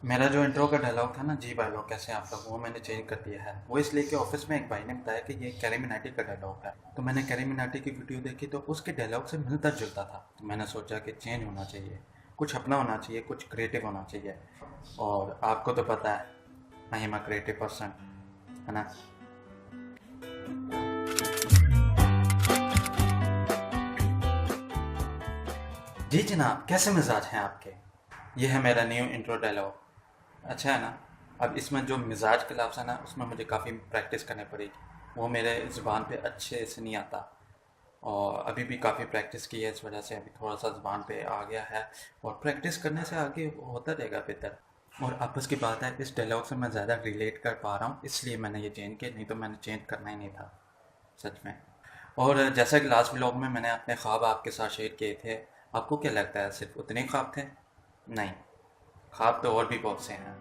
मेरा जो इंट्रो का डायलॉग था ना, जी भाई लोग कैसे हैं आप लोग, वो मैंने चेंज कर दिया है। वो इसलिए कि ऑफिस में एक भाई ने बताया कि ये कैरी मिनाटी का डायलॉग है। तो मैंने कैरी मिनाटी की वीडियो देखी तो उसके डायलॉग से मिलता जुलता था। तो मैंने सोचा कि चेंज होना चाहिए, कुछ अपना होना चाहिए, कुछ क्रिएटिव होना चाहिए। और आपको तो पता है, I am a creative person, है ना। जी जनाब, कैसे मिजाज हैं आपके। ये है मेरा न्यू इंट्रो डायलॉग। अच्छा है ना। अब इसमें जो मिजाज का लफ्ज़ है ना, उसमें मुझे काफ़ी प्रैक्टिस करनी पड़ेगी। वो मेरे ज़ुबान पे अच्छे से नहीं आता। और अभी भी काफ़ी प्रैक्टिस की है, इस वजह से अभी थोड़ा सा ज़ुबान पे आ गया है। और प्रैक्टिस करने से आगे होता रहेगा बेहतर। और आपस की बात है, इस डायलॉग से मैं ज़्यादा रिलेट कर पा रहा हूँ, इसलिए मैंने ये चेंज किया, नहीं तो मैंने चेंज करना ही नहीं था सच में। और जैसा कि लास्ट व्लॉग में मैंने अपने ख्वाब आपके साथ शेयर किए थे, आपको क्या लगता है सिर्फ उतने ख्वाब थे? नहीं, ख्वाब तो और भी बहुत से हैं।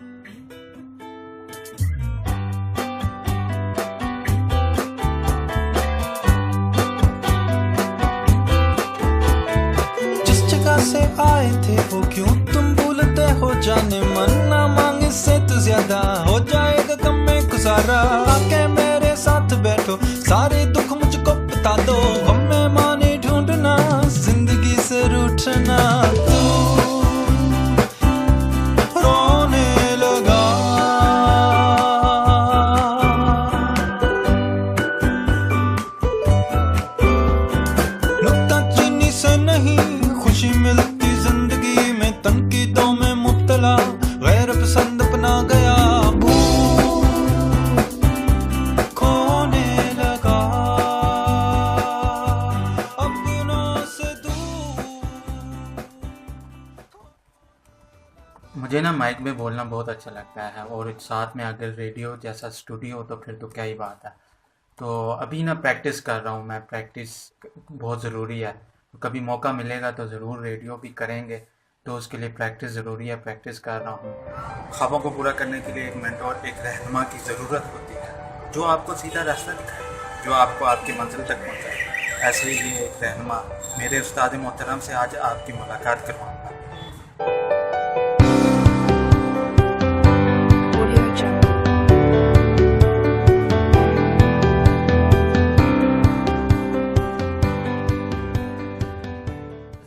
जिस जगह से आए थे वो क्यों तुम भूलते हो, जाने मन ना मांगे से तो ज्यादा हो जाएगा गम में गुजारा। आके मेरे साथ बैठो, सारे दुख मुझको बता दो, गम में माने ढूंढना, जिंदगी से रूठना। तू रोने लगा, नुक्ताचीनी से नहीं खुशी मिलती जिंदगी में, तनकीदों में मुब्तला गैर पसंद अपना गया, भूल खोने लगा अपनों से दूर। मुझे ना माइक में बोलना बहुत अच्छा लगता है, और साथ में अगर रेडियो जैसा स्टूडियो हो तो फिर तो क्या ही बात है। तो अभी ना प्रैक्टिस कर रहा हूँ मैं, प्रैक्टिस बहुत ज़रूरी है। तो कभी मौका मिलेगा तो ज़रूर रेडियो भी करेंगे। तो उसके लिए प्रैक्टिस ज़रूरी है, प्रैक्टिस कर रहा हूँ। ख्वाबों को पूरा करने के लिए एक मेंटोर, एक रहनुमा की ज़रूरत होती है, जो आपको सीधा रास्ता दिखाए, जो आपको आपकी मंजिल तक पहुँचाए। ऐसे ही ये एक रहनुमा मेरे उस्ताद मोहतरम से आज आपकी मुलाकात करवाऊँगा। Audio Jungle.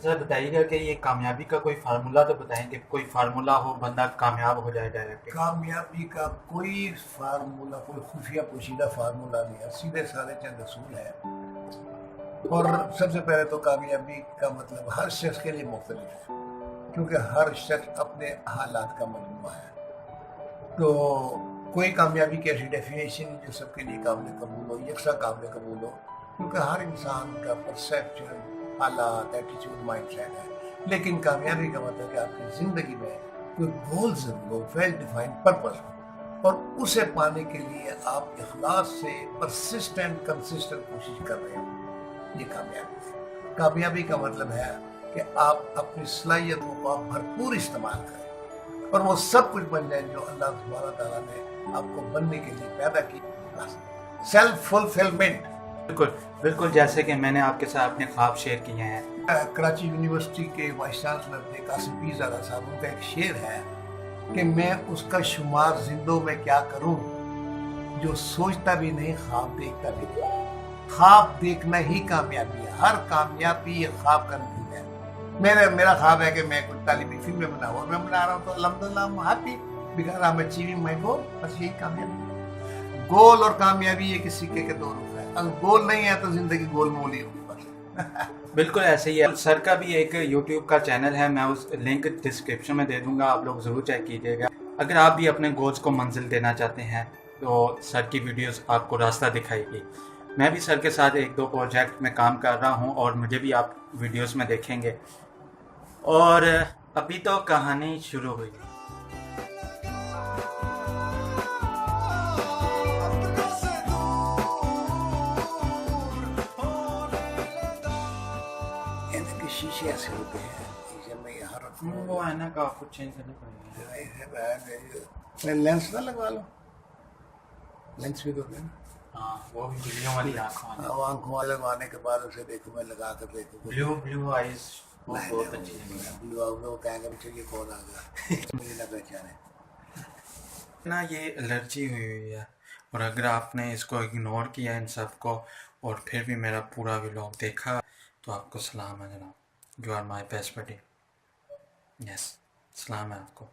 सर बताइएगा कि ये कामयाबी का कोई फार्मूला तो बताएंगे, कोई फार्मूला हो, बंदा कामयाब हो जाए डायरेक्ट। कामयाबी का कोई फार्मूला, कोई खुफिया पोशीदा फार्मूला नहीं है, सीधे साधे चंद असूल है। और सबसे पहले तो कामयाबी का मतलब हर शख्स के लिए मुख्तलिफ है, क्योंकि हर शख्स अपने हालात का मजमूआ है। तो कोई कामयाबी की ऐसी डेफिनेशन जो सबके लिए काबिल कबूल हो, यकसा काबिल कबूल हो, क्योंकि हर इंसान का परसेप्शन, हालात, एटीट्यूड, माइंड सेट है। लेकिन कामयाबी का मतलब कि आपकी ज़िंदगी में कोई गोल ज़रूर हो, वेल डिफाइंड पर्पस हो, और उसे पाने के लिए आप इखलास से परसिस्टेंट कंसिस्टेंट कोशिश कर रहे हो, ये कामयाबी है। कामयाबी का मतलब है कि आप अपनी सलाहियतों को आप भरपूर इस्तेमाल करें और वो सब कुछ बन जाए जो अल्लाह सुब्हानहू व तआला ने आपको बनने के लिए पैदा की। Self fulfilment. बिल्कुल बिल्कुल, जैसे कि मैंने आपके साथ अपने ख्वाब शेयर किए हैं। कराची यूनिवर्सिटी के वाइस चांसलर थे कासिम पीरज़ादा साहब, उनका एक शेर है कि मैं उसका शुमार जिंदों में क्या करूं जो सोचता भी नहीं, ख्वाब देखता भी नहीं। ख्वाब देखना ही कामयाबी है, हर कामयाबी ये ख्वाब का नतीजा है। मेरा ख्वाब है कि मैं कुछ तालिबी फिल्में बनाऊं, और मैं बना रहा हूँ, तो अल्हम्दुलिल्लाह I am happy because I am achieving my goal. बस यही कामयाबी है। गोल और कामयाबी ये किसी सिक्के के दो रुख है, अगर गोल नहीं है तो जिंदगी गोलमोल ही होगी बस। बिल्कुल ऐसे ही है। सर का भी एक यूट्यूब का चैनल है, मैं उस लिंक डिस्क्रिप्शन में दे दूंगा, आप लोग ज़रूर चेक कीजिएगा। अगर आप भी अपने गोल्स को मंजिल देना चाहते हैं तो सर की वीडियोस आपको रास्ता दिखाएगी। मैं भी सर के साथ एक दो प्रोजेक्ट में काम कर रहा हूं, और मुझे भी आप वीडियोस में देखेंगे। और अभी तो कहानी शुरू हुई। इनके शीशे ऐसे होते हैं, शीशे में यहाँ रखो, वो आईना का आपको चेंज करना पड़ेगा। मैं लेंस ना लगवा लो, लेंस भी तो लेना। हाँ, वो भी वीडियो वाली आँखों वाली। अब आंखों वाले लगवाने के बाद उसे देखो, मैं लगा कर देखो, ब्लू ब्लू आइज वो बहुत अच्छी लगी। ब्लू आउट, वो कहेंगे बच्चे ये कौन आ गया, मुझे ना पहचाने। ना ये एलर्जी हुई हुई है, और अगर आपने इसको इग्नोर किया इन सब को और फिर भी मेरा पूरा व्लॉग देखा तो आपको सलाम है जनाब। You are my best buddy. Yes, सलाम है आपको।